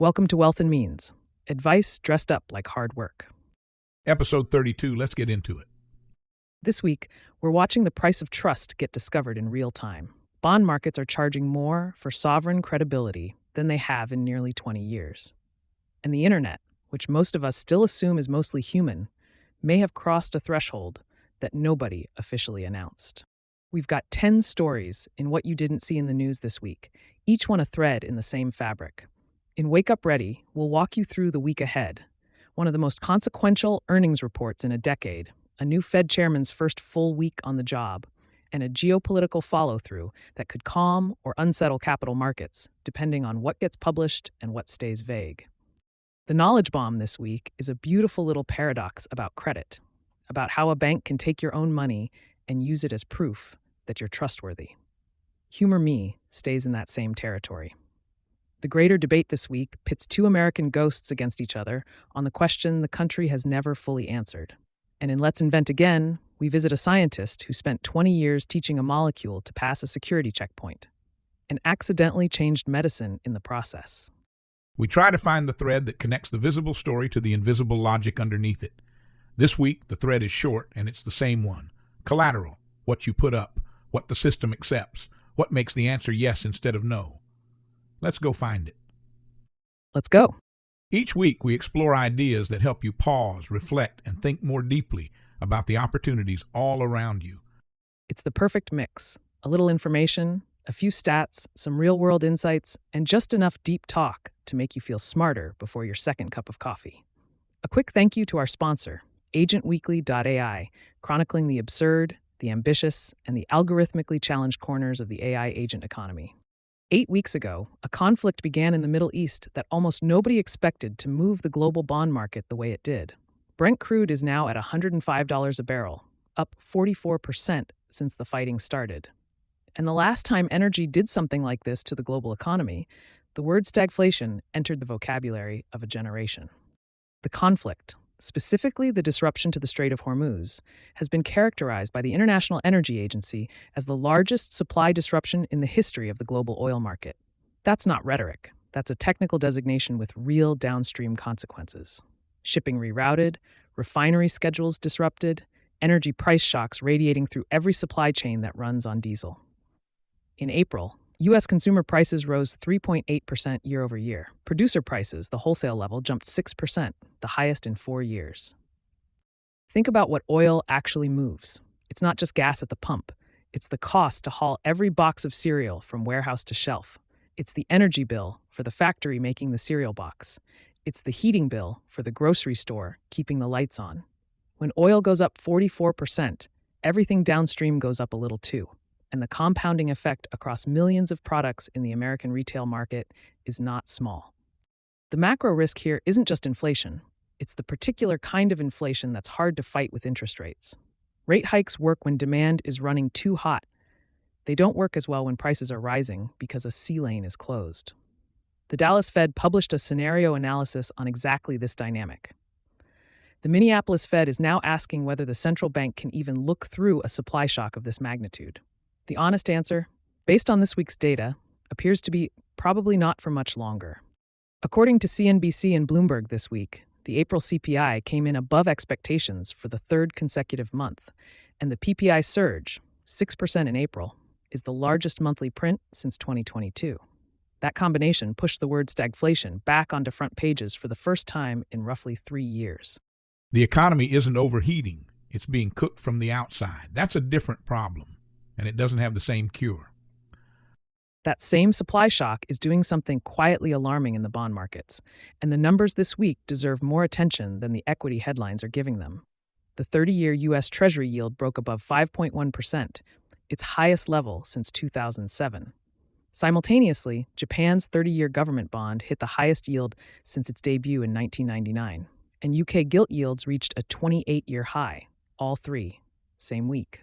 Welcome to Wealth and Means, advice dressed up like hard work. Episode 32, let's get into it. This week, we're watching the price of trust get discovered in real time. Bond markets are charging more for sovereign credibility than they have in nearly 20 years. And the internet, which most of us still assume is mostly human, may have crossed a threshold that nobody officially announced. We've got 10 stories in what you didn't see in the news this week, each one a thread in the same fabric. In Wake Up Ready, we'll walk you through the week ahead, one of the most consequential earnings reports in a decade, a new Fed chairman's first full week on the job, and a geopolitical follow-through that could calm or unsettle capital markets, depending on what gets published and what stays vague. The knowledge bomb this week is a beautiful little paradox about credit, about how a bank can take your own money and use it as proof that you're trustworthy. Humor Me stays in that same territory. The greater debate this week pits two American ghosts against each other on the question the country has never fully answered. And in Let's Invent Again, we visit a scientist who spent 20 years teaching a molecule to pass a security checkpoint and accidentally changed medicine in the process. We try to find the thread that connects the visible story to the invisible logic underneath it. This week, the thread is short, and it's the same one. Collateral, what you put up, what the system accepts, what makes the answer yes instead of no. Let's go find it. Let's go. Each week, we explore ideas that help you pause, reflect, and think more deeply about the opportunities all around you. It's the perfect mix. A little information, a few stats, some real-world insights, and just enough deep talk to make you feel smarter before your second cup of coffee. A quick thank you to our sponsor, agentweekly.ai, chronicling the absurd, the ambitious, and the algorithmically challenged corners of the AI agent economy. 8 weeks ago, a conflict began in the Middle East that almost nobody expected to move the global bond market the way it did. Brent crude is now at $105 a barrel, up 44% since the fighting started. And the last time energy did something like this to the global economy, the word stagflation entered the vocabulary of a generation. The conflict, specifically the disruption to the Strait of Hormuz, has been characterized by the International Energy Agency as the largest supply disruption in the history of the global oil market. That's not rhetoric. That's a technical designation with real downstream consequences. Shipping rerouted, refinery schedules disrupted, energy price shocks radiating through every supply chain that runs on diesel. In April, U.S. consumer prices rose 3.8% year over year. Producer prices, the wholesale level, jumped 6%, the highest in 4 years. Think about what oil actually moves. It's not just gas at the pump. It's the cost to haul every box of cereal from warehouse to shelf. It's the energy bill for the factory making the cereal box. It's the heating bill for the grocery store keeping the lights on. When oil goes up 44%, everything downstream goes up a little too. And the compounding effect across millions of products in the American retail market is not small. The macro risk here isn't just inflation. It's the particular kind of inflation that's hard to fight with interest rates. Rate hikes work when demand is running too hot. They don't work as well when prices are rising because a sea lane is closed. The Dallas Fed published a scenario analysis on exactly this dynamic. The Minneapolis Fed is now asking whether the central bank can even look through a supply shock of this magnitude. The honest answer, based on this week's data, appears to be probably not for much longer. According to CNBC and Bloomberg this week, the April CPI came in above expectations for the third consecutive month, and the PPI surge, 6% in April, is the largest monthly print since 2022. That combination pushed the word stagflation back onto front pages for the first time in roughly 3 years. The economy isn't overheating. It's being cooked from the outside. That's a different problem, and it doesn't have the same cure. That same supply shock is doing something quietly alarming in the bond markets, and the numbers this week deserve more attention than the equity headlines are giving them. The 30-year U.S. Treasury yield broke above 5.1%, its highest level since 2007. Simultaneously, Japan's 30-year government bond hit the highest yield since its debut in 1999, and UK gilt yields reached a 28-year high, all three, same week.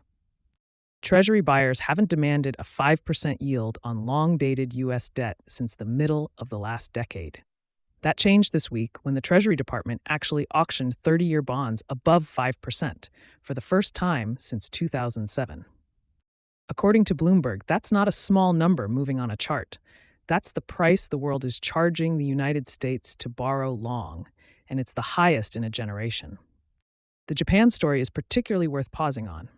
Treasury buyers haven't demanded a 5% yield on long-dated U.S. debt since the middle of the last decade. That changed this week when the Treasury Department actually auctioned 30-year bonds above 5% for the first time since 2007. According to Bloomberg, that's not a small number moving on a chart. That's the price the world is charging the United States to borrow long, and it's the highest in a generation. The Japan story is particularly worth pausing on.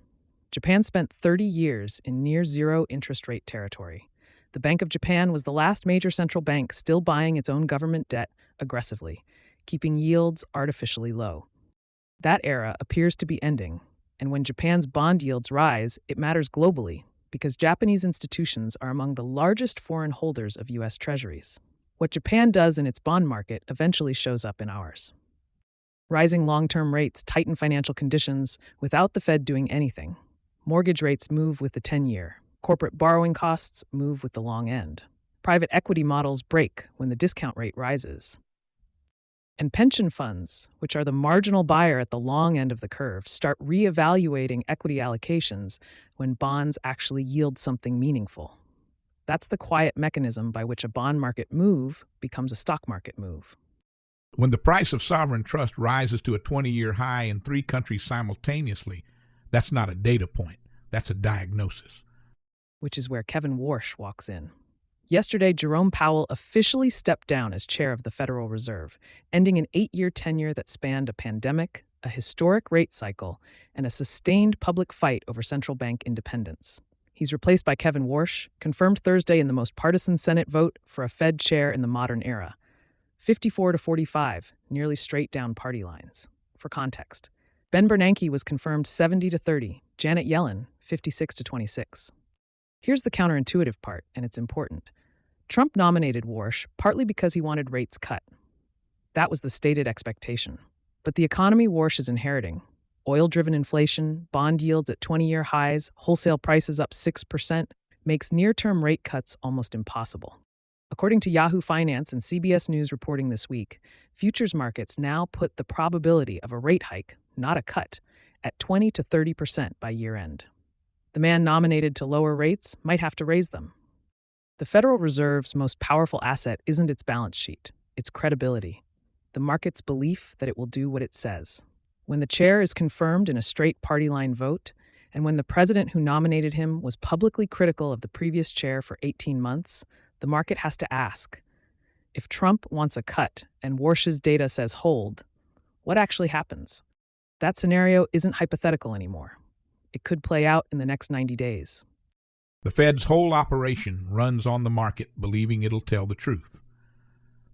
Japan spent 30 years in near zero interest rate territory. The Bank of Japan was the last major central bank still buying its own government debt aggressively, keeping yields artificially low. That era appears to be ending, and when Japan's bond yields rise, it matters globally because Japanese institutions are among the largest foreign holders of U.S. treasuries. What Japan does in its bond market eventually shows up in ours. Rising long-term rates tighten financial conditions without the Fed doing anything. Mortgage rates move with the 10-year. Corporate borrowing costs move with the long end. Private equity models break when the discount rate rises. And pension funds, which are the marginal buyer at the long end of the curve, start reevaluating equity allocations when bonds actually yield something meaningful. That's the quiet mechanism by which a bond market move becomes a stock market move. When the price of sovereign trust rises to a 20-year high in 3 countries simultaneously, that's not a data point, that's a diagnosis. Which is where Kevin Warsh walks in. Yesterday, Jerome Powell officially stepped down as chair of the Federal Reserve, ending an 8-year tenure that spanned a pandemic, a historic rate cycle, and a sustained public fight over central bank independence. He's replaced by Kevin Warsh, confirmed Thursday in the most partisan Senate vote for a Fed chair in the modern era. 54 to 45, nearly straight down party lines. For context, Ben Bernanke was confirmed 70 to 30, Janet Yellen 56 to 26. Here's the counterintuitive part, and it's important. Trump nominated Warsh partly because he wanted rates cut. That was the stated expectation. But the economy Warsh is inheriting, oil-driven inflation, bond yields at 20-year highs, wholesale prices up 6%, makes near-term rate cuts almost impossible. According to Yahoo Finance and CBS News reporting this week, futures markets now put the probability of a rate hike, not a cut, at 20 to 30% by year-end. The man nominated to lower rates might have to raise them. The Federal Reserve's most powerful asset isn't its balance sheet, it's credibility, the market's belief that it will do what it says. When the chair is confirmed in a straight party line vote, and when the president who nominated him was publicly critical of the previous chair for 18 months, the market has to ask, if Trump wants a cut and Warsh's data says hold, what actually happens? That scenario isn't hypothetical anymore. It could play out in the next 90 days. The Fed's whole operation runs on the market believing it'll tell the truth.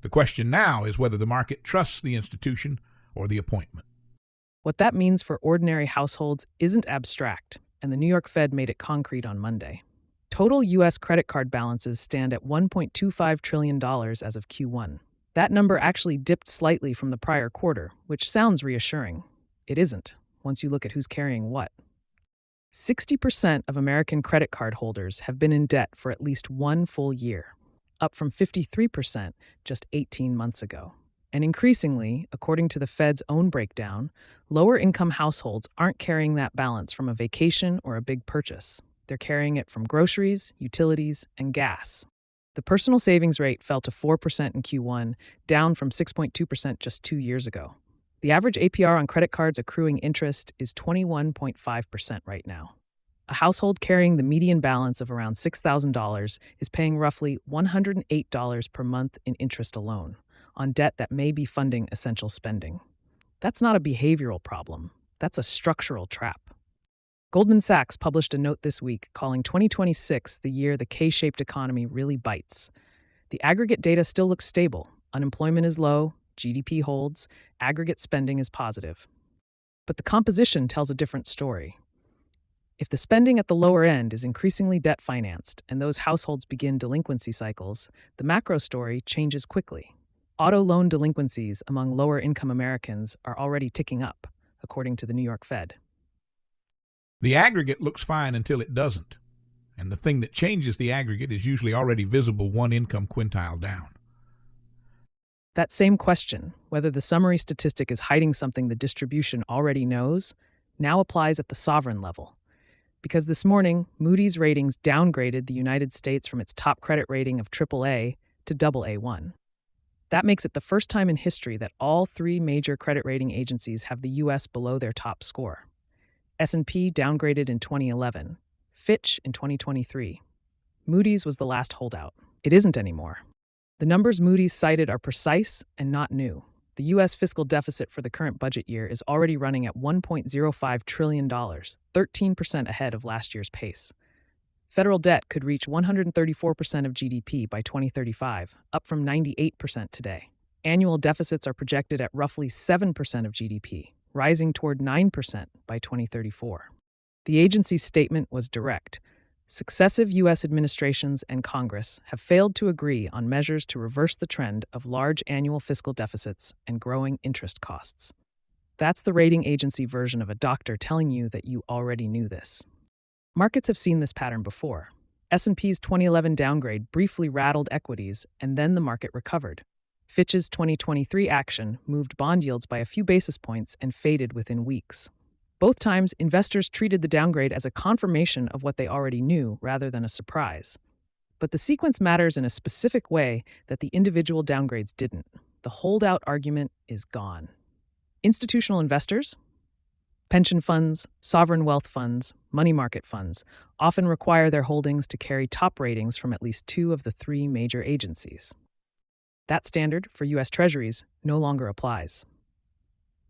The question now is whether the market trusts the institution or the appointment. What that means for ordinary households isn't abstract, and the New York Fed made it concrete on Monday. Total U.S. credit card balances stand at $1.25 trillion as of Q1. That number actually dipped slightly from the prior quarter, which sounds reassuring. It isn't, once you look at who's carrying what. 60% of American credit card holders have been in debt for at least one full year, up from 53% just 18 months ago. And increasingly, according to the Fed's own breakdown, lower-income households aren't carrying that balance from a vacation or a big purchase. They're carrying it from groceries, utilities, and gas. The personal savings rate fell to 4% in Q1, down from 6.2% just 2 years ago. The average APR on credit cards accruing interest is 21.5% right now. A household carrying the median balance of around $6,000 is paying roughly $108 per month in interest alone, on debt that may be funding essential spending. That's not a behavioral problem. That's a structural trap. Goldman Sachs published a note this week calling 2026 the year the K-shaped economy really bites. The aggregate data still looks stable. Unemployment is low, GDP holds, aggregate spending is positive. But the composition tells a different story. If the spending at the lower end is increasingly debt-financed and those households begin delinquency cycles, the macro story changes quickly. Auto loan delinquencies among lower-income Americans are already ticking up, according to the New York Fed. The aggregate looks fine until it doesn't, and the thing that changes the aggregate is usually already visible one income quintile down. That same question, whether the summary statistic is hiding something the distribution already knows, now applies at the sovereign level. Because this morning, Moody's Ratings downgraded the United States from its top credit rating of AAA to AA1. That makes it the first time in history that all 3 major credit rating agencies have the U.S. below their top score. S&P downgraded in 2011, Fitch in 2023. Moody's was the last holdout. It isn't anymore. The numbers Moody's cited are precise and not new. The U.S. fiscal deficit for the current budget year is already running at $1.05 trillion, 13% ahead of last year's pace. Federal debt could reach 134% of GDP by 2035, up from 98% today. Annual deficits are projected at roughly 7% of GDP, rising toward 9% by 2034. The agency's statement was direct. Successive U.S. administrations and Congress have failed to agree on measures to reverse the trend of large annual fiscal deficits and growing interest costs. That's the rating agency version of a doctor telling you that you already knew this. Markets have seen this pattern before. S&P's 2011 downgrade briefly rattled equities, and then the market recovered. Fitch's 2023 action moved bond yields by a few basis points and faded within weeks. Both times, investors treated the downgrade as a confirmation of what they already knew rather than a surprise. But the sequence matters in a specific way that the individual downgrades didn't. The holdout argument is gone. Institutional investors, pension funds, sovereign wealth funds, money market funds often require their holdings to carry top ratings from at least two of the three major agencies. That standard for U.S. Treasuries no longer applies.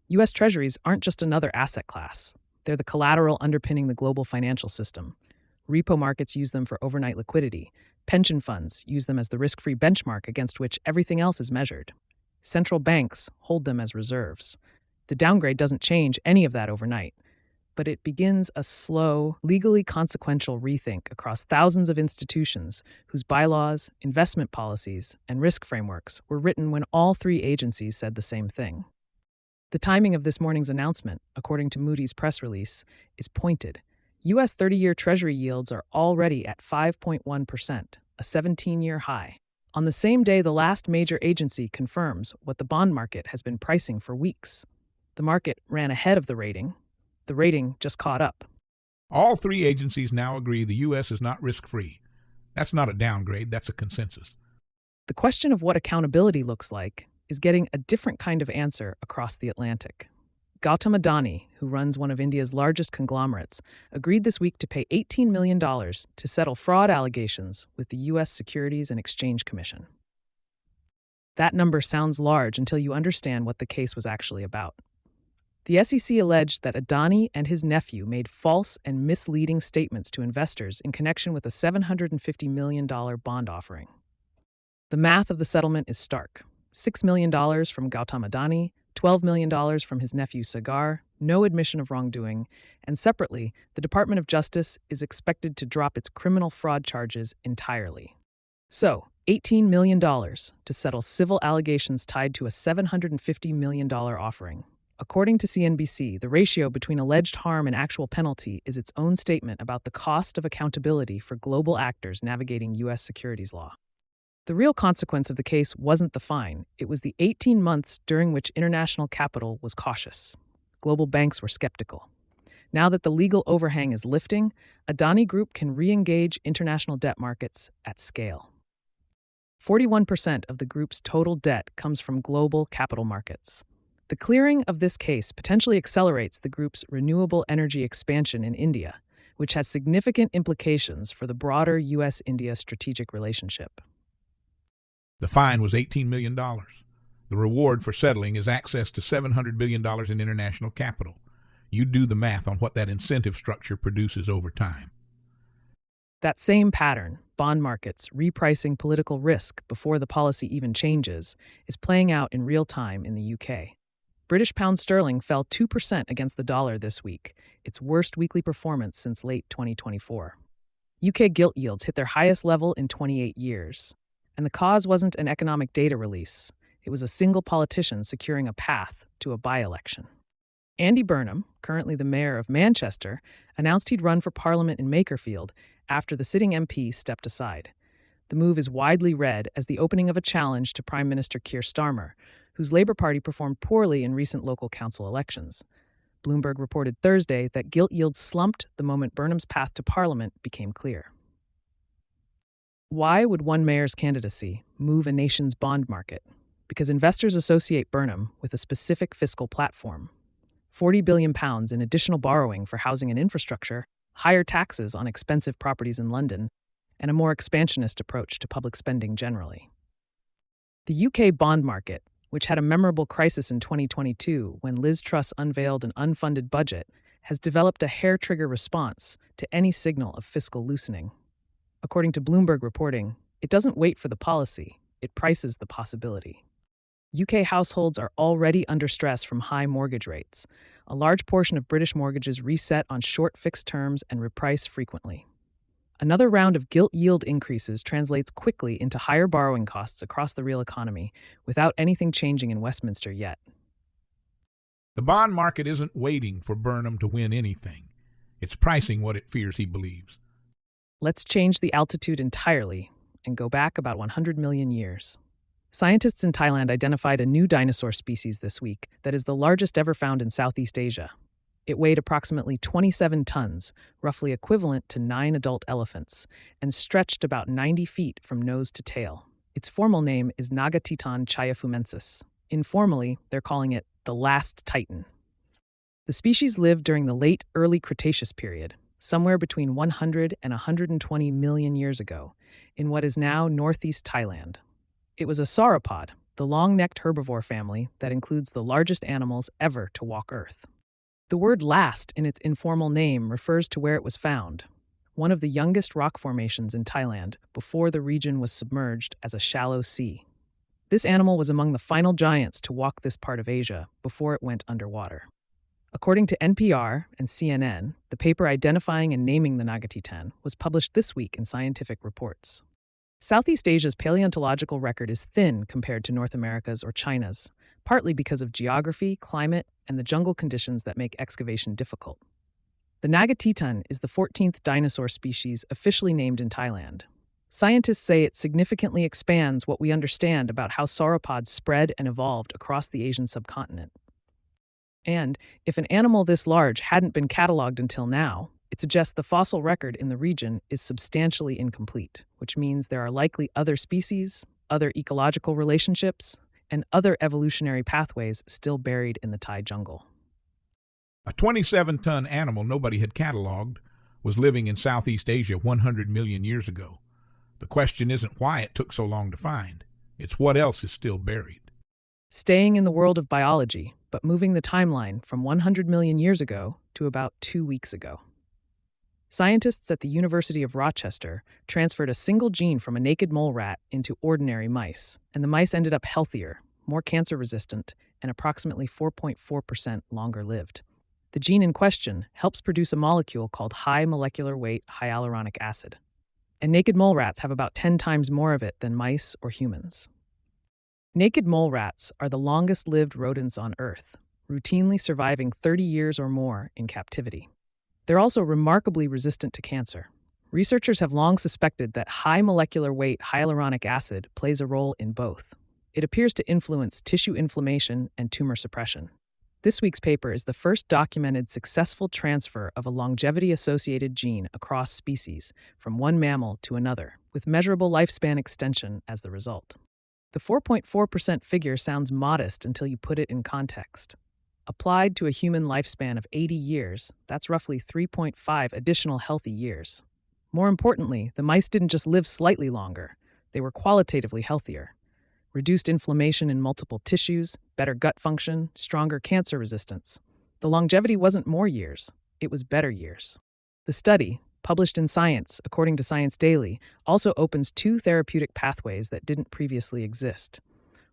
U.S. Treasuries aren't just another asset class. They're the collateral underpinning the global financial system. Repo markets use them for overnight liquidity. Pension funds use them as the risk-free benchmark against which everything else is measured. Central banks hold them as reserves. The downgrade doesn't change any of that overnight, but it begins a slow, legally consequential rethink across thousands of institutions whose bylaws, investment policies, and risk frameworks were written when all three agencies said the same thing. The timing of this morning's announcement, according to Moody's press release, is pointed. U.S. 30-year Treasury yields are already at 5.1%, a 17-year high. On the same day the last major agency confirms what the bond market has been pricing for weeks. The market ran ahead of the rating. The rating just caught up. All three agencies now agree the U.S. is not risk-free. That's not a downgrade, that's a consensus. The question of what accountability looks like is getting a different kind of answer across the Atlantic. Gautam Adani, who runs one of India's largest conglomerates, agreed this week to pay $18 million to settle fraud allegations with the U.S. Securities and Exchange Commission. That number sounds large until you understand what the case was actually about. The SEC alleged that Adani and his nephew made false and misleading statements to investors in connection with a $750 million bond offering. The math of the settlement is stark. $6 million from Gautam Adani, $12 million from his nephew Sagar, no admission of wrongdoing, and separately, the Department of Justice is expected to drop its criminal fraud charges entirely. So, $18 million to settle civil allegations tied to a $750 million offering. According to CNBC, the ratio between alleged harm and actual penalty is its own statement about the cost of accountability for global actors navigating U.S. securities law. The real consequence of the case wasn't the fine, it was the 18 months during which international capital was cautious. Global banks were skeptical. Now that the legal overhang is lifting, Adani Group can re-engage international debt markets at scale. 41% of the group's total debt comes from global capital markets. The clearing of this case potentially accelerates the group's renewable energy expansion in India, which has significant implications for the broader U.S.-India strategic relationship. The fine was $18 million. The reward for settling is access to $700 billion in international capital. You do the math on what that incentive structure produces over time. That same pattern, bond markets repricing political risk before the policy even changes, is playing out in real time in the UK. British pound sterling fell 2% against the dollar this week, its worst weekly performance since late 2024. UK gilt yields hit their highest level in 28 years. And the cause wasn't an economic data release. It was a single politician securing a path to a by-election. Andy Burnham, currently the mayor of Manchester, announced he'd run for Parliament in Makerfield after the sitting MP stepped aside. The move is widely read as the opening of a challenge to Prime Minister Keir Starmer, whose Labour Party performed poorly in recent local council elections. Bloomberg reported Thursday that gilt yields slumped the moment Burnham's path to Parliament became clear. Why would one mayor's candidacy move a nation's bond market? Because investors associate Burnham with a specific fiscal platform. £40 billion in additional borrowing for housing and infrastructure, higher taxes on expensive properties in London, and a more expansionist approach to public spending generally. The UK bond market, which had a memorable crisis in 2022 when Liz Truss unveiled an unfunded budget, has developed a hair-trigger response to any signal of fiscal loosening. According to Bloomberg reporting, it doesn't wait for the policy, it prices the possibility. UK households are already under stress from high mortgage rates. A large portion of British mortgages reset on short fixed terms and reprice frequently. Another round of gilt yield increases translates quickly into higher borrowing costs across the real economy without anything changing in Westminster yet. The bond market isn't waiting for Burnham to win anything. It's pricing what it fears he believes. Let's change the altitude entirely and go back about 100 million years. Scientists in Thailand identified a new dinosaur species this week that is the largest ever found in Southeast Asia. It weighed approximately 27 tons, roughly equivalent to 9 adult elephants, and stretched about 90 feet from nose to tail. Its formal name is Nagatitan chiafumensis. Informally, they're calling it the last titan. The species lived during the late early Cretaceous period, somewhere between 100 and 120 million years ago, in what is now northeast Thailand. It was a sauropod, the long-necked herbivore family that includes the largest animals ever to walk Earth. The word last in its informal name refers to where it was found, one of the youngest rock formations in Thailand before the region was submerged as a shallow sea. This animal was among the final giants to walk this part of Asia before it went underwater. According to NPR and CNN, the paper identifying and naming the Nagatitan was published this week in Scientific Reports. Southeast Asia's paleontological record is thin compared to North America's or China's, partly because of geography, climate, and the jungle conditions that make excavation difficult. The Nagatitan is the 14th dinosaur species officially named in Thailand. Scientists say it significantly expands what we understand about how sauropods spread and evolved across the Asian subcontinent. And if an animal this large hadn't been cataloged until now, it suggests the fossil record in the region is substantially incomplete, which means there are likely other species, other ecological relationships, and other evolutionary pathways still buried in the Thai jungle. A 27-ton animal nobody had cataloged was living in Southeast Asia 100 million years ago. The question isn't why it took so long to find. It's what else is still buried. Staying in the world of biology, but moving the timeline from 100 million years ago to about 2 weeks ago. Scientists at the University of Rochester transferred a single gene from a naked mole rat into ordinary mice, and the mice ended up healthier, more cancer-resistant, and approximately 4.4% longer lived. The gene in question helps produce a molecule called high molecular weight hyaluronic acid. And naked mole rats have about 10 times more of it than mice or humans. Naked mole rats are the longest-lived rodents on Earth, routinely surviving 30 years or more in captivity. They're also remarkably resistant to cancer. Researchers have long suspected that high molecular weight hyaluronic acid plays a role in both. It appears to influence tissue inflammation and tumor suppression. This week's paper is the first documented successful transfer of a longevity-associated gene across species from one mammal to another, with measurable lifespan extension as the result. The 4.4% figure sounds modest until you put it in context. Applied to a human lifespan of 80 years, that's roughly 3.5 additional healthy years. More importantly, the mice didn't just live slightly longer, they were qualitatively healthier. Reduced inflammation in multiple tissues, better gut function, stronger cancer resistance. The longevity wasn't more years, it was better years. The study, published in Science according to Science Daily, also opens 2 therapeutic pathways that didn't previously exist.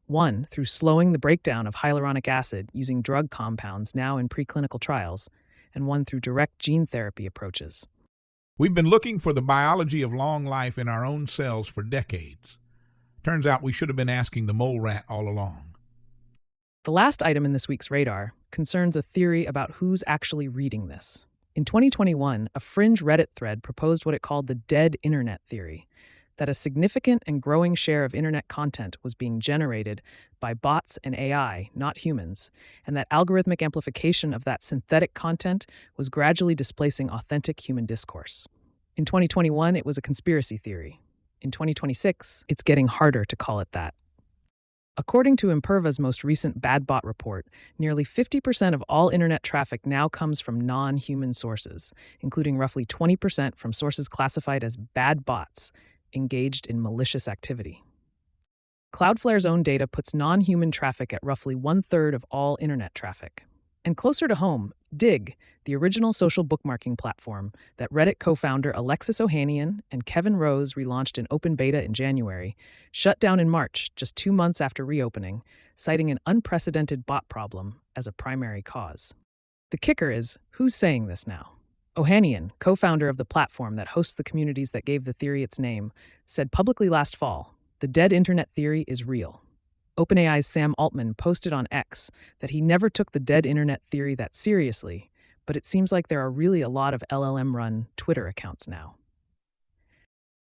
One, through slowing the breakdown of hyaluronic acid using drug compounds now in preclinical trials, and one through direct gene therapy approaches. We've been looking for the biology of long life in our own cells for decades. Turns out we should have been asking the mole rat all along. The last item in this week's radar concerns a theory about who's actually reading this. In 2021, a fringe Reddit thread proposed what it called the dead internet theory, that a significant and growing share of internet content was being generated by bots and AI, not humans, and that algorithmic amplification of that synthetic content was gradually displacing authentic human discourse. In 2021, it was a conspiracy theory. In 2026, it's getting harder to call it that. According to Imperva's most recent Bad Bot report, nearly 50% of all internet traffic now comes from non-human sources, including roughly 20% from sources classified as bad bots engaged in malicious activity. Cloudflare's own data puts non-human traffic at roughly one-third of all internet traffic. And closer to home, Dig, the original social bookmarking platform that Reddit co-founder Alexis Ohanian and Kevin Rose relaunched in open beta in January, shut down in March, just 2 months after reopening, citing an unprecedented bot problem as a primary cause. The kicker is, who's saying this now? Ohanian, co-founder of the platform that hosts the communities that gave the theory its name, said publicly last fall, "The dead internet theory is real." OpenAI's Sam Altman posted on X that he never took the dead internet theory that seriously, but it seems like there are really a lot of LLM-run Twitter accounts now.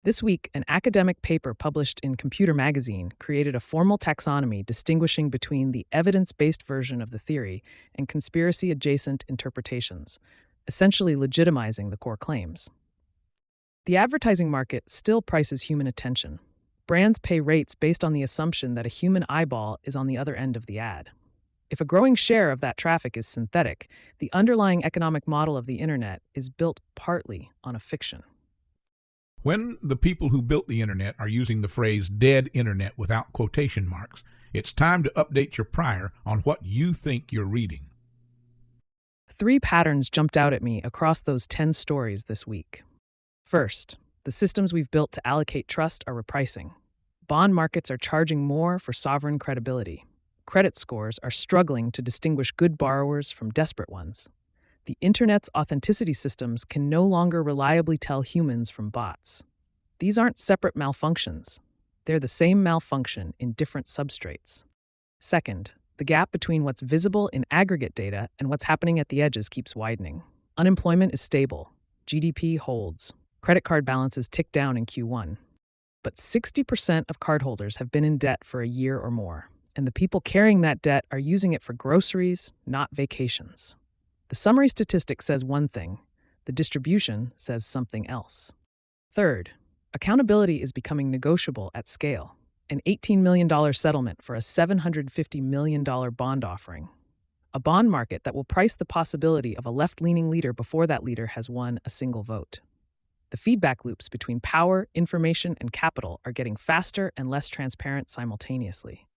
This week, an academic paper published in Computer Magazine created a formal taxonomy distinguishing between the evidence-based version of the theory and conspiracy-adjacent interpretations, essentially legitimizing the core claims. The advertising market still prices human attention. Brands pay rates based on the assumption that a human eyeball is on the other end of the ad. If a growing share of that traffic is synthetic, the underlying economic model of the internet is built partly on a fiction. When the people who built the internet are using the phrase dead internet without quotation marks, it's time to update your prior on what you think you're reading. 3 patterns jumped out at me across those 10 stories this week. First, the systems we've built to allocate trust are repricing. Bond markets are charging more for sovereign credibility. Credit scores are struggling to distinguish good borrowers from desperate ones. The internet's authenticity systems can no longer reliably tell humans from bots. These aren't separate malfunctions. They're the same malfunction in different substrates. Second, the gap between what's visible in aggregate data and what's happening at the edges keeps widening. Unemployment is stable. GDP holds. Credit card balances tick down in Q1. But 60% of cardholders have been in debt for a year or more, and the people carrying that debt are using it for groceries, not vacations. The summary statistic says one thing, the distribution says something else. Third, accountability is becoming negotiable at scale. An $18 million settlement for a $750 million bond offering. A bond market that will price the possibility of a left-leaning leader before that leader has won a single vote. The feedback loops between power, information, and capital are getting faster and less transparent simultaneously.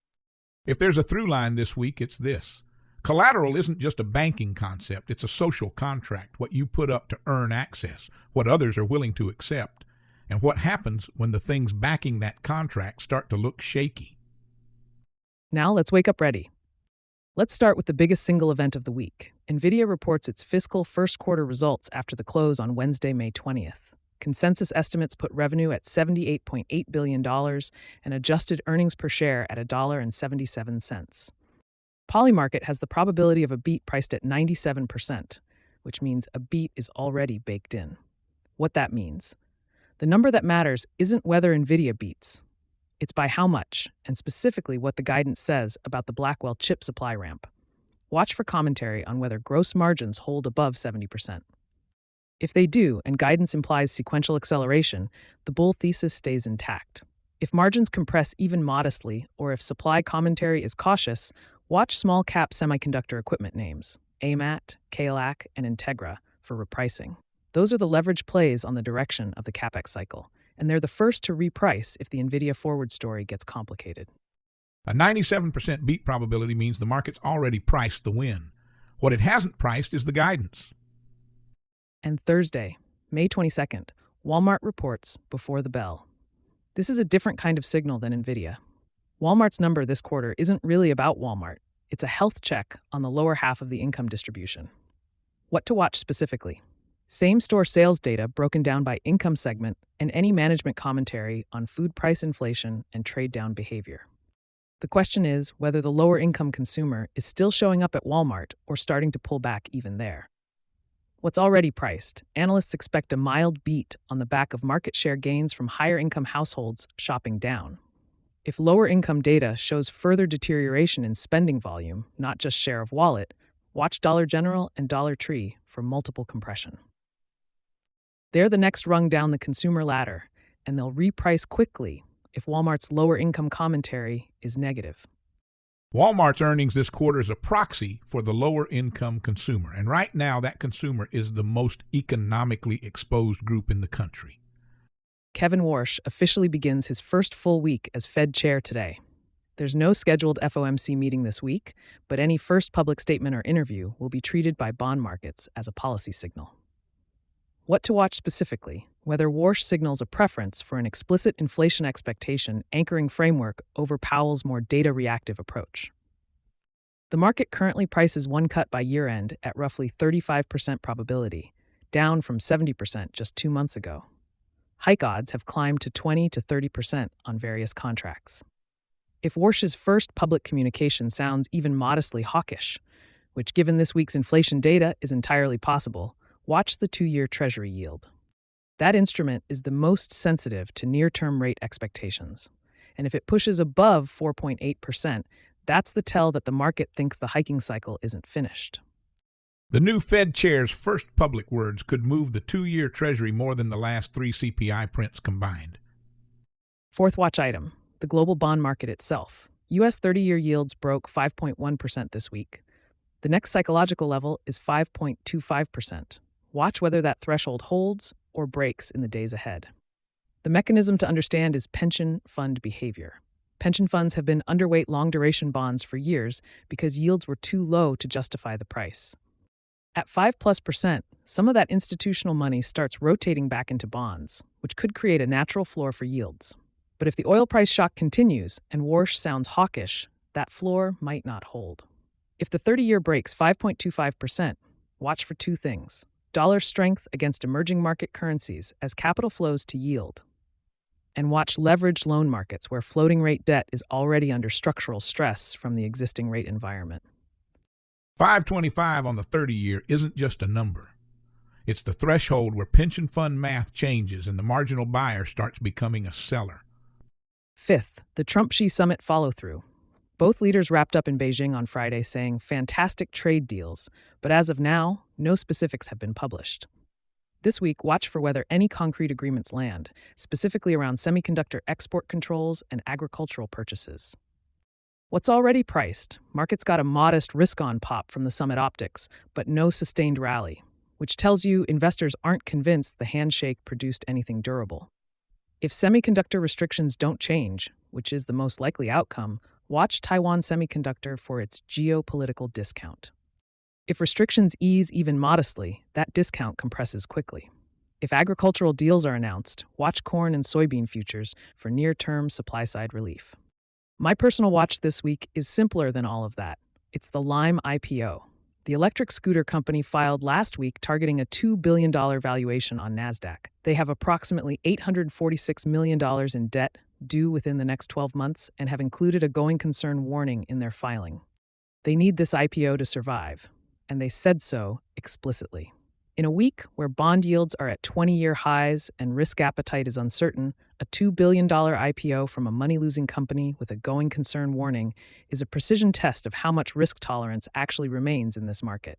If there's a through line this week, it's this. Collateral isn't just a banking concept, it's a social contract, what you put up to earn access, what others are willing to accept, and what happens when the things backing that contract start to look shaky. Now let's wake up ready. Let's start with the biggest single event of the week. NVIDIA reports its fiscal first quarter results after the close on Wednesday, May 20th. Consensus estimates put revenue at $78.8 billion and adjusted earnings per share at $1.77. Polymarket has the probability of a beat priced at 97%, which means a beat is already baked in. What that means? The number that matters isn't whether NVIDIA beats. It's by how much, and specifically what the guidance says about the Blackwell chip supply ramp. Watch for commentary on whether gross margins hold above 70%. If they do, and guidance implies sequential acceleration, the bull thesis stays intact. If margins compress even modestly, or if supply commentary is cautious, watch small-cap semiconductor equipment names, AMAT, KLAC, and Integra, for repricing. Those are the leverage plays on the direction of the CapEx cycle, and they're the first to reprice if the NVIDIA forward story gets complicated. A 97% beat probability means the market's already priced the win. What it hasn't priced is the guidance. And Thursday, May 22nd, Walmart reports before the bell. This is a different kind of signal than NVIDIA. Walmart's number this quarter isn't really about Walmart. It's a health check on the lower half of the income distribution. What to watch specifically? Same-store sales data broken down by income segment and any management commentary on food price inflation and trade-down behavior. The question is whether the lower-income consumer is still showing up at Walmart or starting to pull back even there. What's already priced, analysts expect a mild beat on the back of market share gains from higher-income households shopping down. If lower-income data shows further deterioration in spending volume, not just share of wallet, watch Dollar General and Dollar Tree for multiple compression. They're the next rung down the consumer ladder, and they'll reprice quickly if Walmart's lower-income commentary is negative. Walmart's earnings this quarter is a proxy for the lower income consumer, and right now that consumer is the most economically exposed group in the country. Kevin Warsh officially begins his first full week as Fed chair today. There's no scheduled FOMC meeting this week, but any first public statement or interview will be treated by bond markets as a policy signal. What to watch specifically, whether Warsh signals a preference for an explicit inflation expectation anchoring framework over Powell's more data-reactive approach. The market currently prices one cut by year-end at roughly 35% probability, down from 70% just 2 months ago. Hike odds have climbed to 20 to 30% on various contracts. If Warsh's first public communication sounds even modestly hawkish, which given this week's inflation data is entirely possible, watch the 2-year Treasury yield. That instrument is the most sensitive to near-term rate expectations, and if it pushes above 4.8%, that's the tell that the market thinks the hiking cycle isn't finished. The new Fed chair's first public words could move the 2-year Treasury more than the last 3 CPI prints combined. Fourth watch item, the global bond market itself. U.S. 30-year yields broke 5.1% this week. The next psychological level is 5.25%. Watch whether that threshold holds or breaks in the days ahead. The mechanism to understand is pension fund behavior. Pension funds have been underweight long-duration bonds for years because yields were too low to justify the price. At 5+%, some of that institutional money starts rotating back into bonds, which could create a natural floor for yields. But if the oil price shock continues and Warsh sounds hawkish, that floor might not hold. If the 30-year breaks 5.25%, watch for 2 things: dollar strength against emerging market currencies as capital flows to yield, and watch leveraged loan markets where floating rate debt is already under structural stress from the existing rate environment. 525 on the 30-year isn't just a number. It's the threshold where pension fund math changes and the marginal buyer starts becoming a seller. Fifth, the Trump-Xi summit follow-through. Both leaders wrapped up in Beijing on Friday saying fantastic trade deals, but as of now, no specifics have been published. This week, watch for whether any concrete agreements land, specifically around semiconductor export controls and agricultural purchases. What's already priced, markets got a modest risk-on pop from the summit optics, but no sustained rally, which tells you investors aren't convinced the handshake produced anything durable. If semiconductor restrictions don't change, which is the most likely outcome, watch Taiwan Semiconductor for its geopolitical discount. If restrictions ease even modestly, that discount compresses quickly. If agricultural deals are announced, watch corn and soybean futures for near-term supply-side relief. My personal watch this week is simpler than all of that. It's the Lime IPO. The electric scooter company filed last week targeting a $2 billion valuation on NASDAQ. They have approximately $846 million in debt due within the next 12 months and have included a going concern warning in their filing. They need this IPO to survive, and they said so explicitly. In a week where bond yields are at 20-year highs and risk appetite is uncertain, a $2 billion IPO from a money-losing company with a going concern warning is a precision test of how much risk tolerance actually remains in this market.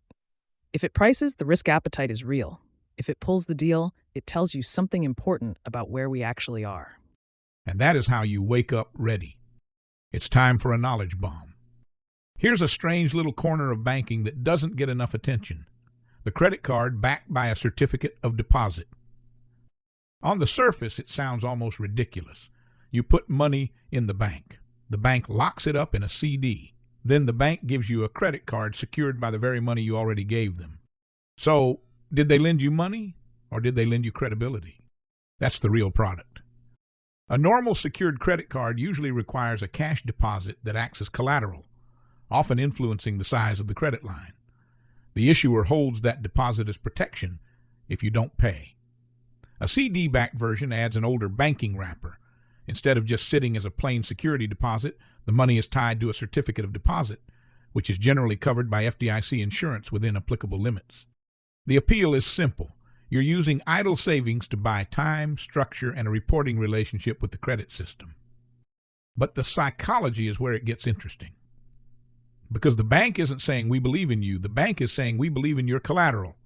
If it prices, the risk appetite is real. If it pulls the deal, it tells you something important about where we actually are. And that is how you wake up ready. It's time for a knowledge bomb. Here's a strange little corner of banking that doesn't get enough attention: the credit card backed by a certificate of deposit. On the surface, it sounds almost ridiculous. You put money in the bank. The bank locks it up in a CD. Then the bank gives you a credit card secured by the very money you already gave them. So, did they lend you money, or did they lend you credibility? That's the real product. A normal secured credit card usually requires a cash deposit that acts as collateral, often influencing the size of the credit line. The issuer holds that deposit as protection if you don't pay. A CD-backed version adds an older banking wrapper. Instead of just sitting as a plain security deposit, the money is tied to a certificate of deposit, which is generally covered by FDIC insurance within applicable limits. The appeal is simple. You're using idle savings to buy time, structure, and a reporting relationship with the credit system. But the psychology is where it gets interesting. Because the bank isn't saying, "We believe in you." The bank is saying, "We believe in your collateral."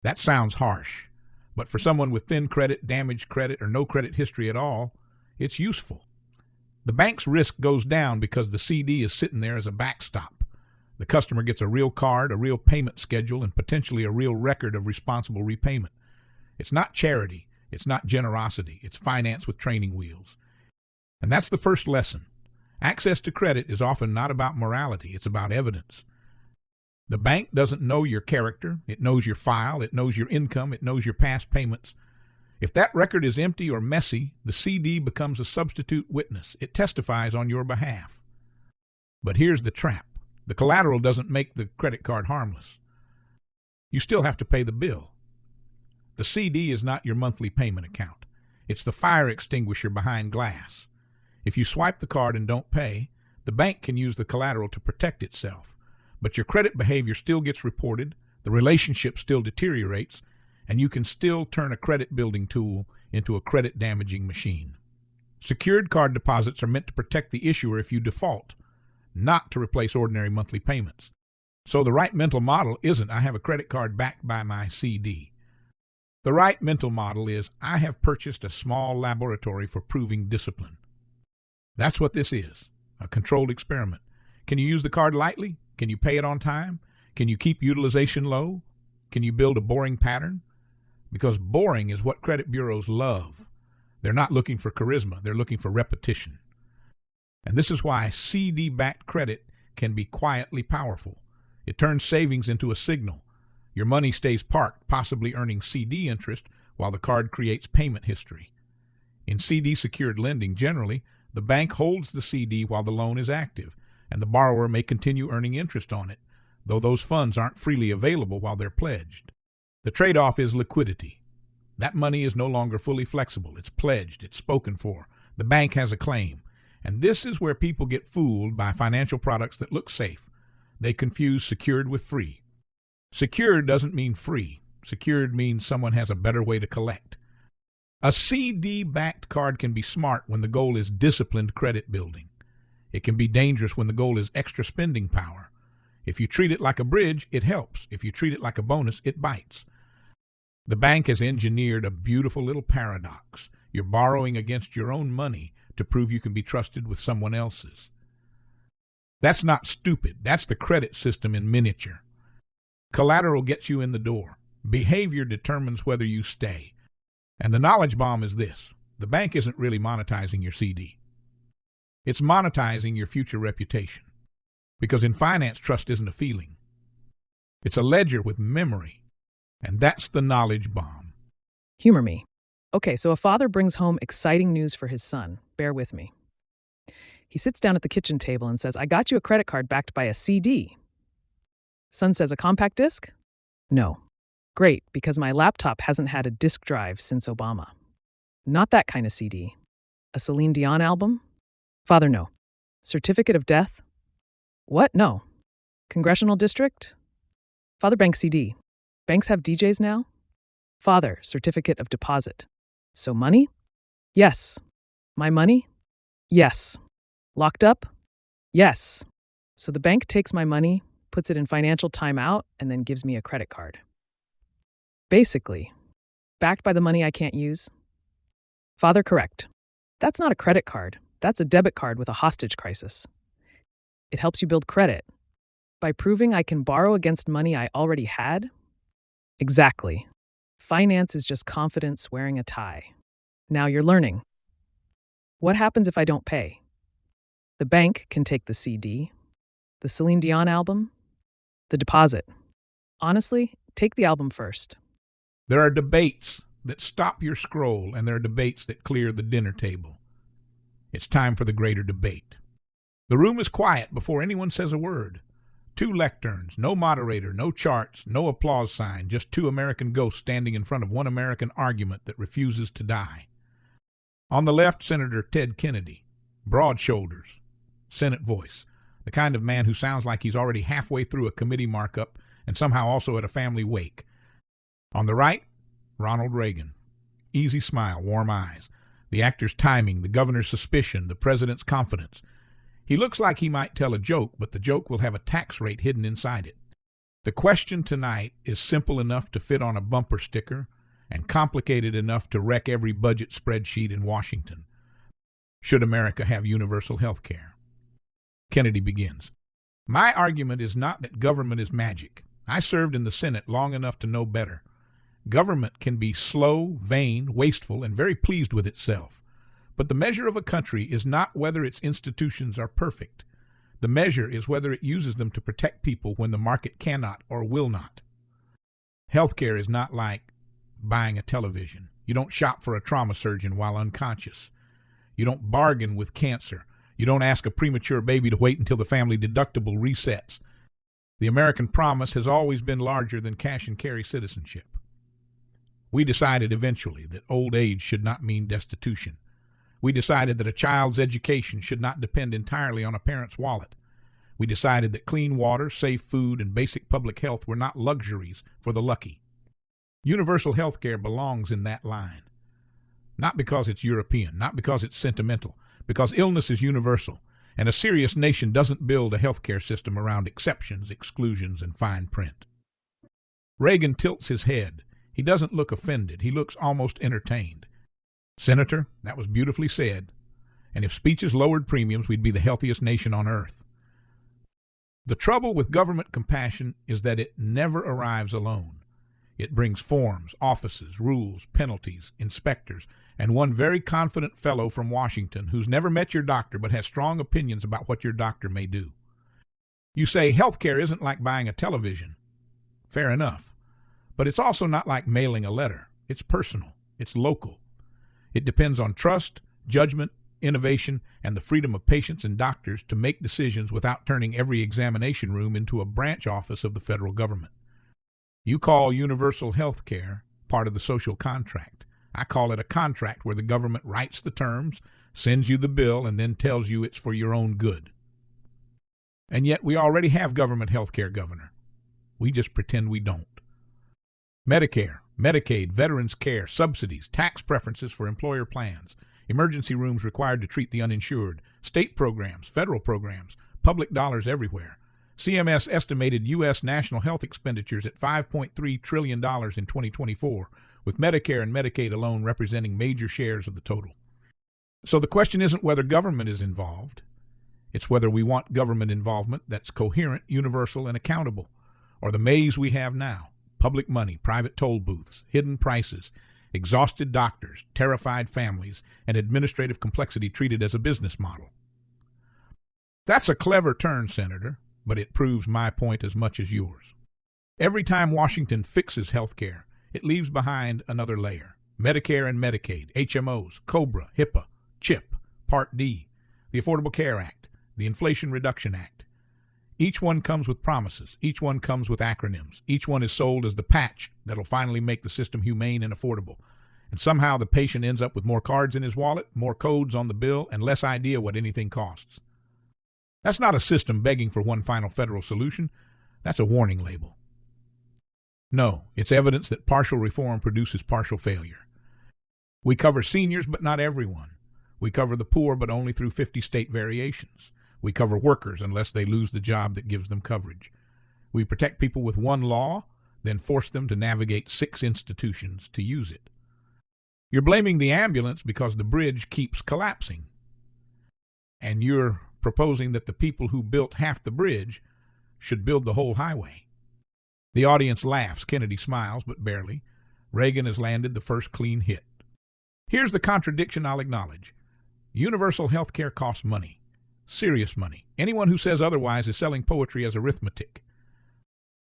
That sounds harsh, but for someone with thin credit, damaged credit, or no credit history at all, it's useful. The bank's risk goes down because the CD is sitting there as a backstop. The customer gets a real card, a real payment schedule, and potentially a real record of responsible repayment. It's not charity. It's not generosity. It's finance with training wheels. And that's the first lesson. Access to credit is often not about morality. It's about evidence. The bank doesn't know your character. It knows your file. It knows your income. It knows your past payments. If that record is empty or messy, the CD becomes a substitute witness. It testifies on your behalf. But here's the trap. The collateral doesn't make the credit card harmless. You still have to pay the bill. The CD is not your monthly payment account. It's the fire extinguisher behind glass. If you swipe the card and don't pay, the bank can use the collateral to protect itself. But your credit behavior still gets reported, the relationship still deteriorates, and you can still turn a credit-building tool into a credit-damaging machine. Secured card deposits are meant to protect the issuer if you default, not to replace ordinary monthly payments. So the right mental model isn't, I have a credit card backed by my CD. The right mental model is, I have purchased a small laboratory for proving discipline. That's what this is, a controlled experiment. Can you use the card lightly? Can you pay it on time? Can you keep utilization low? Can you build a boring pattern? Because boring is what credit bureaus love. They're not looking for charisma, they're looking for repetition. And this is why CD-backed credit can be quietly powerful. It turns savings into a signal. Your money stays parked, possibly earning CD interest, while the card creates payment history. In CD-secured lending, generally, the bank holds the CD while the loan is active, and the borrower may continue earning interest on it, though those funds aren't freely available while they're pledged. The trade-off is liquidity. That money is no longer fully flexible. It's pledged. It's spoken for. The bank has a claim. And this is where people get fooled by financial products that look safe. They confuse secured with free. Secured doesn't mean free. Secured means someone has a better way to collect. A CD-backed card can be smart when the goal is disciplined credit building. It can be dangerous when the goal is extra spending power. If you treat it like a bridge, it helps. If you treat it like a bonus, it bites. The bank has engineered a beautiful little paradox. You're borrowing against your own money to prove you can be trusted with someone else's. That's not stupid. That's the credit system in miniature. Collateral gets you in the door. Behavior determines whether you stay. And the knowledge bomb is this. The bank isn't really monetizing your CD. It's monetizing your future reputation. Because in finance, trust isn't a feeling. It's a ledger with memory. And that's the knowledge bomb. Humor me. Okay, so a father brings home exciting news for his son. Bear with me. He sits down at the kitchen table and says, I got you a credit card backed by a CD. Son says, a compact disc? No. Great, because my laptop hasn't had a disk drive since Obama. Not that kind of CD. A Celine Dion album? Father, no. Certificate of death? What? No. Congressional district? Father, bank CD. Banks have DJs now? Father, certificate of deposit. So money? Yes. My money? Yes. Locked up? Yes. So the bank takes my money, puts it in financial timeout, and then gives me a credit card. Basically, backed by the money I can't use? Father, correct. That's not a credit card. That's a debit card with a hostage crisis. It helps you build credit. By proving I can borrow against money I already had? Exactly. Finance is just confidence wearing a tie. Now you're learning. What happens if I don't pay? The bank can take the CD, the Celine Dion album, the deposit. Honestly, take the album first. There are debates that stop your scroll, and there are debates that clear the dinner table. It's time for the greater debate. The room is quiet before anyone says a word. 2 lecterns, no moderator, no charts, no applause sign, just 2 American ghosts standing in front of one American argument that refuses to die. On the left, Senator Ted Kennedy, broad shoulders, Senate voice, the kind of man who sounds like he's already halfway through a committee markup and somehow also at a family wake. On the right, Ronald Reagan, easy smile, warm eyes, the actor's timing, the governor's suspicion, the president's confidence. He looks like he might tell a joke, but the joke will have a tax rate hidden inside it. The question tonight is simple enough to fit on a bumper sticker and complicated enough to wreck every budget spreadsheet in Washington. Should America have universal health care? Kennedy begins. My argument is not that government is magic. I served in the Senate long enough to know better. Government can be slow, vain, wasteful, and very pleased with itself. But the measure of a country is not whether its institutions are perfect. The measure is whether it uses them to protect people when the market cannot or will not. Healthcare is not like buying a television. You don't shop for a trauma surgeon while unconscious. You don't bargain with cancer. You don't ask a premature baby to wait until the family deductible resets. The American promise has always been larger than cash and carry citizenship. We decided eventually that old age should not mean destitution. We decided that a child's education should not depend entirely on a parent's wallet. We decided that clean water, safe food, and basic public health were not luxuries for the lucky. Universal health care belongs in that line. Not because it's European, not because it's sentimental, because illness is universal, and a serious nation doesn't build a health care system around exceptions, exclusions, and fine print. Reagan tilts his head. He doesn't look offended. He looks almost entertained. Senator, that was beautifully said. And if speeches lowered premiums, we'd be the healthiest nation on earth. The trouble with government compassion is that it never arrives alone. It brings forms, offices, rules, penalties, inspectors, and one very confident fellow from Washington who's never met your doctor but has strong opinions about what your doctor may do. You say healthcare isn't like buying a television. Fair enough. But it's also not like mailing a letter. It's personal. It's local. It depends on trust, judgment, innovation, and the freedom of patients and doctors to make decisions without turning every examination room into a branch office of the federal government. You call universal health care part of the social contract. I call it a contract where the government writes the terms, sends you the bill, and then tells you it's for your own good. And yet we already have government health care, Governor. We just pretend we don't. Medicare, Medicaid, veterans care, subsidies, tax preferences for employer plans, emergency rooms required to treat the uninsured, state programs, federal programs, public dollars everywhere. CMS estimated U.S. national health expenditures at $5.3 trillion in 2024, with Medicare and Medicaid alone representing major shares of the total. So the question isn't whether government is involved. It's whether we want government involvement that's coherent, universal, and accountable, or the maze we have now. Public money, private toll booths, hidden prices, exhausted doctors, terrified families, and administrative complexity treated as a business model. That's a clever turn, Senator, but it proves my point as much as yours. Every time Washington fixes health care, it leaves behind another layer. Medicare and Medicaid, HMOs, COBRA, HIPAA, CHIP, Part D, the Affordable Care Act, the Inflation Reduction Act. Each one comes with promises. Each one comes with acronyms. Each one is sold as the patch that'll finally make the system humane and affordable. And somehow the patient ends up with more cards in his wallet, more codes on the bill, and less idea what anything costs. That's not a system begging for one final federal solution. That's a warning label. No, it's evidence that partial reform produces partial failure. We cover seniors, but not everyone. We cover the poor, but only through 50 state variations. We cover workers unless they lose the job that gives them coverage. We protect people with one law, then force them to navigate 6 institutions to use it. You're blaming the ambulance because the bridge keeps collapsing. And you're proposing that the people who built half the bridge should build the whole highway. The audience laughs. Kennedy smiles, but barely. Reagan has landed the first clean hit. Here's the contradiction I'll acknowledge. Universal health care costs money. Serious money. Anyone who says otherwise is selling poetry as arithmetic.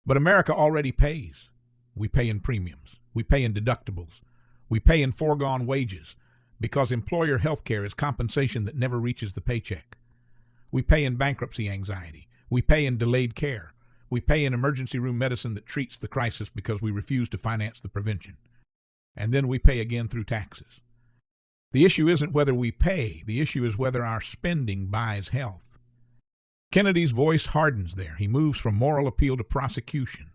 But America already pays. We pay in premiums. We pay in deductibles. We pay in foregone wages because employer health care is compensation that never reaches the paycheck. We pay in bankruptcy anxiety. We pay in delayed care. We pay in emergency room medicine that treats the crisis because we refuse to finance the prevention. And then we pay again through taxes. The issue isn't whether we pay. The issue is whether our spending buys health. Kennedy's voice hardens there. He moves from moral appeal to prosecution.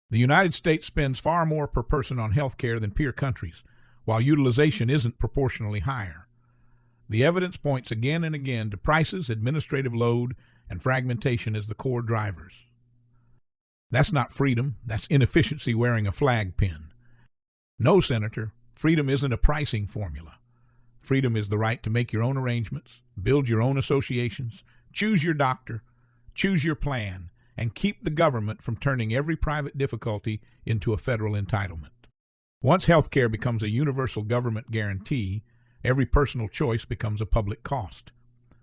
The United States spends far more per person on health care than peer countries, while utilization isn't proportionally higher. The evidence points again and again to prices, administrative load, and fragmentation as the core drivers. That's not freedom. That's inefficiency wearing a flag pin. No, Senator, freedom isn't a pricing formula. Freedom is the right to make your own arrangements, build your own associations, choose your doctor, choose your plan, and keep the government from turning every private difficulty into a federal entitlement. Once healthcare becomes a universal government guarantee, every personal choice becomes a public cost.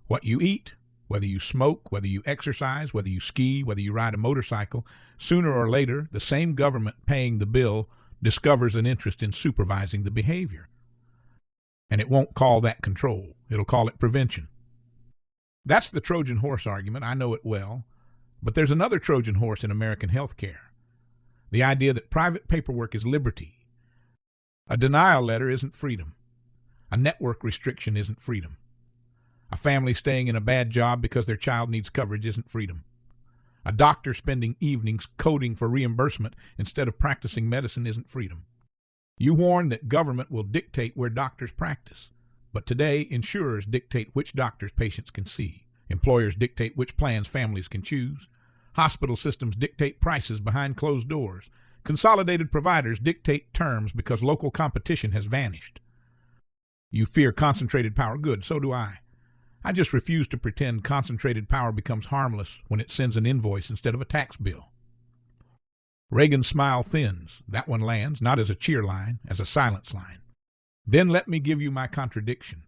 What you eat, whether you smoke, whether you exercise, whether you ski, whether you ride a motorcycle, sooner or later, the same government paying the bill discovers an interest in supervising the behavior. And it won't call that control. It'll call it prevention. That's the Trojan horse argument. I know it well. But there's another Trojan horse in American healthcare. The idea that private paperwork is liberty. A denial letter isn't freedom. A network restriction isn't freedom. A family staying in a bad job because their child needs coverage isn't freedom. A doctor spending evenings coding for reimbursement instead of practicing medicine isn't freedom. You warn that government will dictate where doctors practice. But today, insurers dictate which doctors patients can see. Employers dictate which plans families can choose. Hospital systems dictate prices behind closed doors. Consolidated providers dictate terms because local competition has vanished. You fear concentrated power. Good, so do I. I just refuse to pretend concentrated power becomes harmless when it sends an invoice instead of a tax bill. Reagan's smile thins. That one lands, not as a cheer line, as a silence line. Then let me give you my contradiction.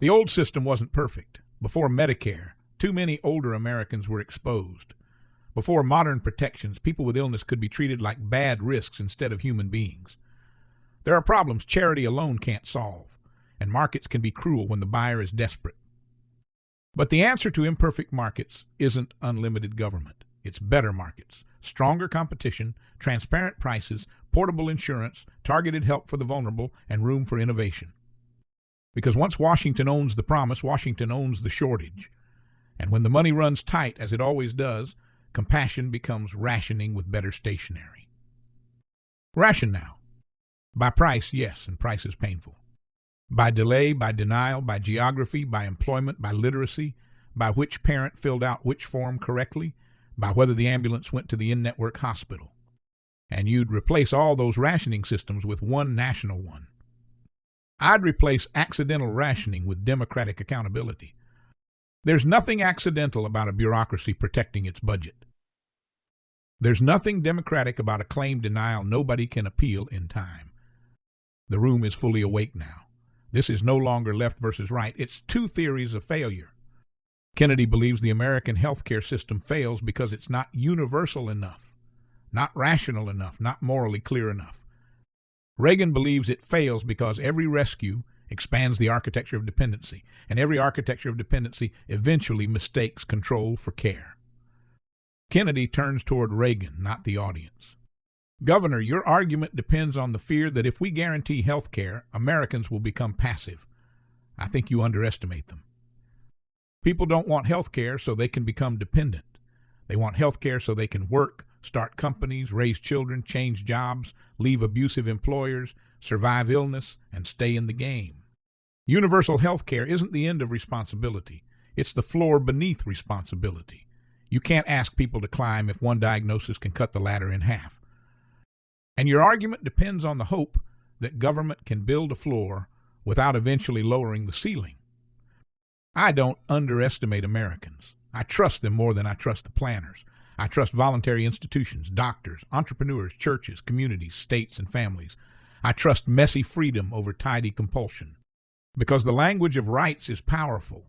The old system wasn't perfect. Before Medicare, too many older Americans were exposed. Before modern protections, people with illness could be treated like bad risks instead of human beings. There are problems charity alone can't solve, and markets can be cruel when the buyer is desperate. But the answer to imperfect markets isn't unlimited government. It's better markets, stronger competition, transparent prices, portable insurance, targeted help for the vulnerable, and room for innovation. Because once Washington owns the promise, Washington owns the shortage. And when the money runs tight, as it always does, compassion becomes rationing with better stationery. Ration now. By price, yes, and price is painful. By delay, by denial, by geography, by employment, by literacy, by which parent filled out which form correctly, by whether the ambulance went to the in-network hospital. And you'd replace all those rationing systems with one national one. I'd replace accidental rationing with democratic accountability. There's nothing accidental about a bureaucracy protecting its budget. There's nothing democratic about a claim denial nobody can appeal in time. The room is fully awake now. This is no longer left versus right. It's two theories of failure. Kennedy believes the American healthcare system fails because it's not universal enough, not rational enough, not morally clear enough. Reagan believes it fails because every rescue expands the architecture of dependency, and every architecture of dependency eventually mistakes control for care. Kennedy turns toward Reagan, not the audience. Governor, your argument depends on the fear that if we guarantee health care, Americans will become passive. I think you underestimate them. People don't want health care so they can become dependent. They want health care so they can work, start companies, raise children, change jobs, leave abusive employers, survive illness, and stay in the game. Universal health care isn't the end of responsibility. It's the floor beneath responsibility. You can't ask people to climb if one diagnosis can cut the ladder in half. And your argument depends on the hope that government can build a floor without eventually lowering the ceiling. I don't underestimate Americans. I trust them more than I trust the planners. I trust voluntary institutions, doctors, entrepreneurs, churches, communities, states, and families. I trust messy freedom over tidy compulsion. Because the language of rights is powerful.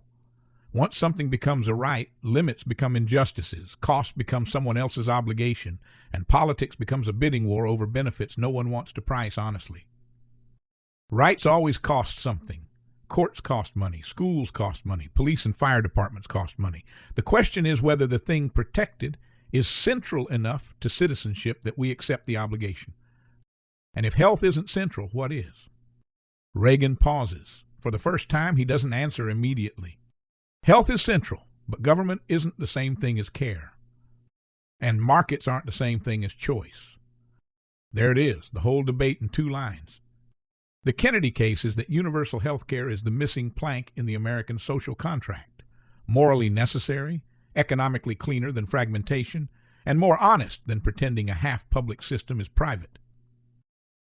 Once something becomes a right, limits become injustices, costs become someone else's obligation, and politics becomes a bidding war over benefits no one wants to price honestly. Rights always cost something. Courts cost money, schools cost money, police and fire departments cost money. The question is whether the thing protected is central enough to citizenship that we accept the obligation. And if health isn't central, what is? Reagan pauses. For the first time, he doesn't answer immediately. Health is central, but government isn't the same thing as care. And markets aren't the same thing as choice. There it is, the whole debate in 2 lines. The Kennedy case is that universal health care is the missing plank in the American social contract, morally necessary, economically cleaner than fragmentation, and more honest than pretending a half-public system is private.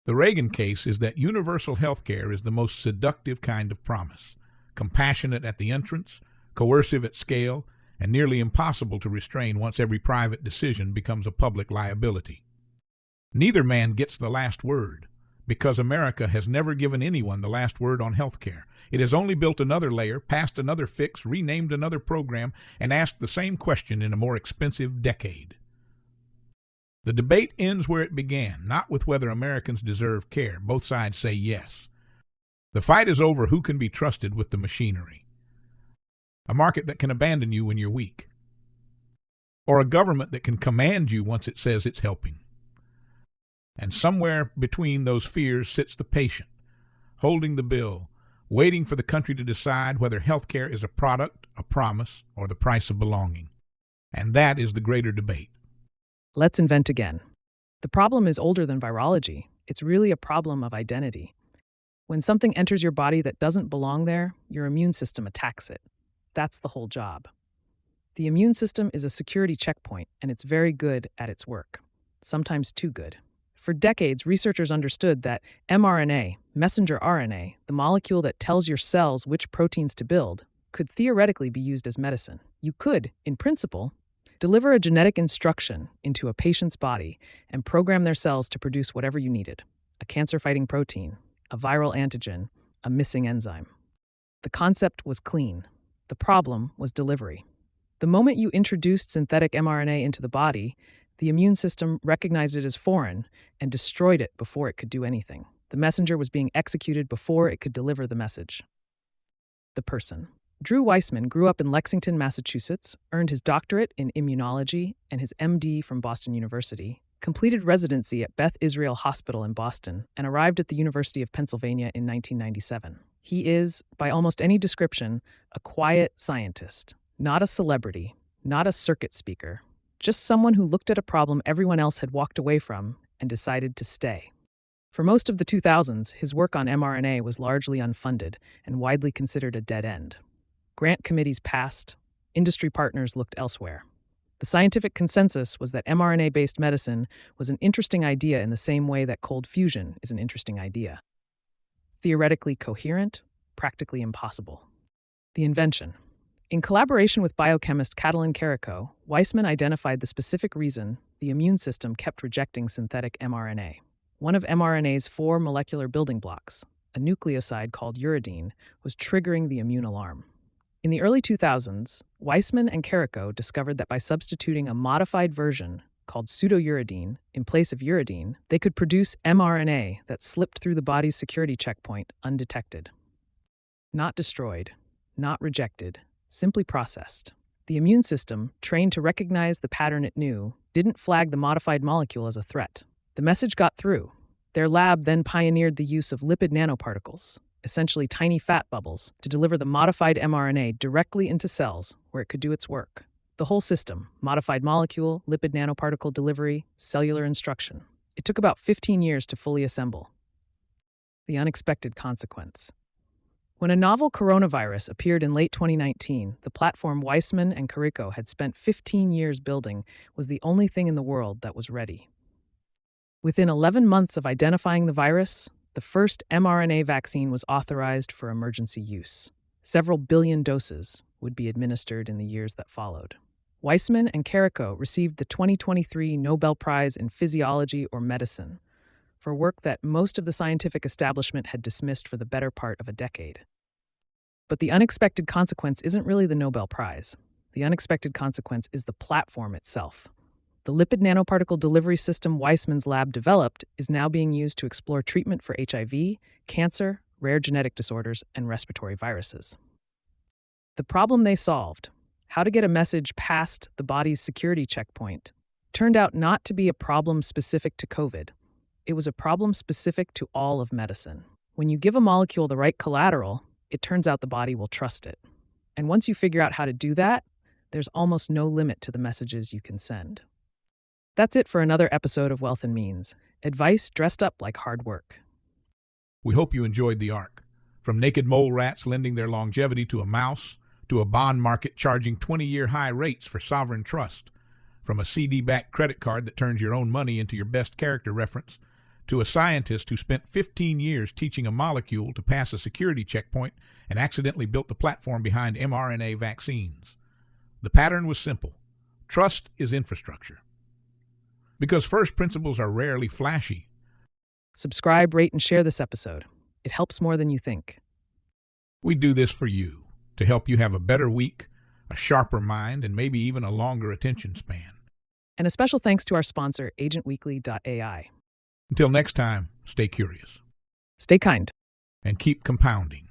The Reagan case is that universal health care is the most seductive kind of promise, compassionate at the entrance, coercive at scale, and nearly impossible to restrain once every private decision becomes a public liability. Neither man gets the last word, because America has never given anyone the last word on health care. It has only built another layer, passed another fix, renamed another program, and asked the same question in a more expensive decade. The debate ends where it began, not with whether Americans deserve care. Both sides say yes. The fight is over who can be trusted with the machinery. A market that can abandon you when you're weak. Or a government that can command you once it says it's helping. And somewhere between those fears sits the patient, holding the bill, waiting for the country to decide whether health care is a product, a promise, or the price of belonging. And that is the greater debate. Let's invent again. The problem is older than virology. It's really a problem of identity. When something enters your body that doesn't belong there, your immune system attacks it. That's the whole job. The immune system is a security checkpoint, and it's very good at its work. Sometimes too good. For decades, researchers understood that mRNA, messenger RNA, the molecule that tells your cells which proteins to build, could theoretically be used as medicine. You could, in principle, deliver a genetic instruction into a patient's body and program their cells to produce whatever you needed: a cancer-fighting protein, a viral antigen, a missing enzyme. The concept was clean. The problem was delivery. The moment you introduced synthetic mRNA into the body, the immune system recognized it as foreign and destroyed it before it could do anything. The messenger was being executed before it could deliver the message. The person. Drew Weissman grew up in Lexington, Massachusetts, earned his doctorate in immunology and his MD from Boston University, completed residency at Beth Israel Hospital in Boston, and arrived at the University of Pennsylvania in 1997. He is, by almost any description, a quiet scientist, not a celebrity, not a circuit speaker, just someone who looked at a problem everyone else had walked away from and decided to stay. For most of the 2000s, his work on mRNA was largely unfunded and widely considered a dead end. Grant committees passed, industry partners looked elsewhere. The scientific consensus was that mRNA-based medicine was an interesting idea in the same way that cold fusion is an interesting idea. Theoretically coherent, practically impossible. The invention. In collaboration with biochemist Catalin Carrico, Weissman identified the specific reason the immune system kept rejecting synthetic mRNA. One of mRNA's 4 molecular building blocks, a nucleoside called uridine, was triggering the immune alarm. In the early 2000s, Weissman and Carrico discovered that by substituting a modified version called pseudouridine in place of uridine, they could produce mRNA that slipped through the body's security checkpoint undetected. Not destroyed, not rejected, simply processed. The immune system, trained to recognize the pattern it knew, didn't flag the modified molecule as a threat. The message got through. Their lab then pioneered the use of lipid nanoparticles, essentially tiny fat bubbles, to deliver the modified mRNA directly into cells where it could do its work. The whole system, modified molecule, lipid nanoparticle delivery, cellular instruction. It took about 15 years to fully assemble. The unexpected consequence. When a novel coronavirus appeared in late 2019, the platform Weissman and Carrico had spent 15 years building was the only thing in the world that was ready. Within 11 months of identifying the virus, the first mRNA vaccine was authorized for emergency use. Several billion doses would be administered in the years that followed. Weissman and Carrico received the 2023 Nobel Prize in Physiology or Medicine for work that most of the scientific establishment had dismissed for the better part of a decade. But the unexpected consequence isn't really the Nobel Prize. The unexpected consequence is the platform itself. The lipid nanoparticle delivery system Weissman's lab developed is now being used to explore treatment for HIV, cancer, rare genetic disorders, and respiratory viruses. The problem they solved, how to get a message past the body's security checkpoint, turned out not to be a problem specific to COVID. It was a problem specific to all of medicine. When you give a molecule the right collateral, it turns out the body will trust it. And once you figure out how to do that, there's almost no limit to the messages you can send. That's it for another episode of Wealth and Means. Advice dressed up like hard work. We hope you enjoyed the arc. From naked mole rats lending their longevity to a mouse, to a bond market charging 20-year high rates for sovereign trust, from a CD-backed credit card that turns your own money into your best character reference, to a scientist who spent 15 years teaching a molecule to pass a security checkpoint and accidentally built the platform behind mRNA vaccines. The pattern was simple. Trust is infrastructure. Because first principles are rarely flashy. Subscribe, rate, and share this episode. It helps more than you think. We do this for you, to help you have a better week, a sharper mind, and maybe even a longer attention span. And a special thanks to our sponsor, agentweekly.ai. Until next time, stay curious. Stay kind. And keep compounding.